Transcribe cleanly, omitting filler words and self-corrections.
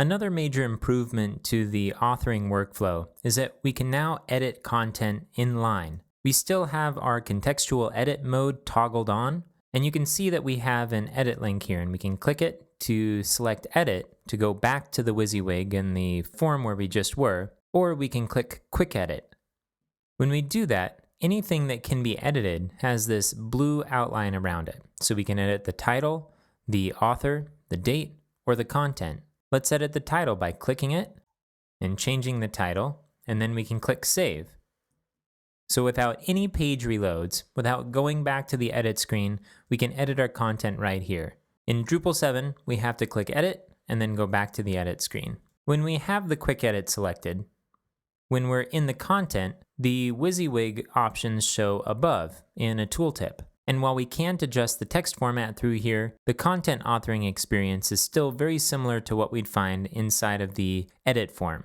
Another major improvement to the authoring workflow is that we can now edit content in line. We still have our contextual edit mode toggled on, and you can see that we have an edit link here, and we can click it to select edit to go back to the WYSIWYG in the form where we just were, or we can click quick edit. When we do that, anything that can be edited has this blue outline around it. So we can edit the title, the author, the date, or the content. Let's edit the title by clicking it and changing the title, and then we can click save. So without any page reloads, without going back to the edit screen, we can edit our content right here. In Drupal 7, we have to click edit and then go back to the edit screen. When we have the quick edit selected, when we're in the content, the WYSIWYG options show above in a tooltip. And while we can't adjust the text format through here, the content authoring experience is still very similar to what we'd find inside of the edit form.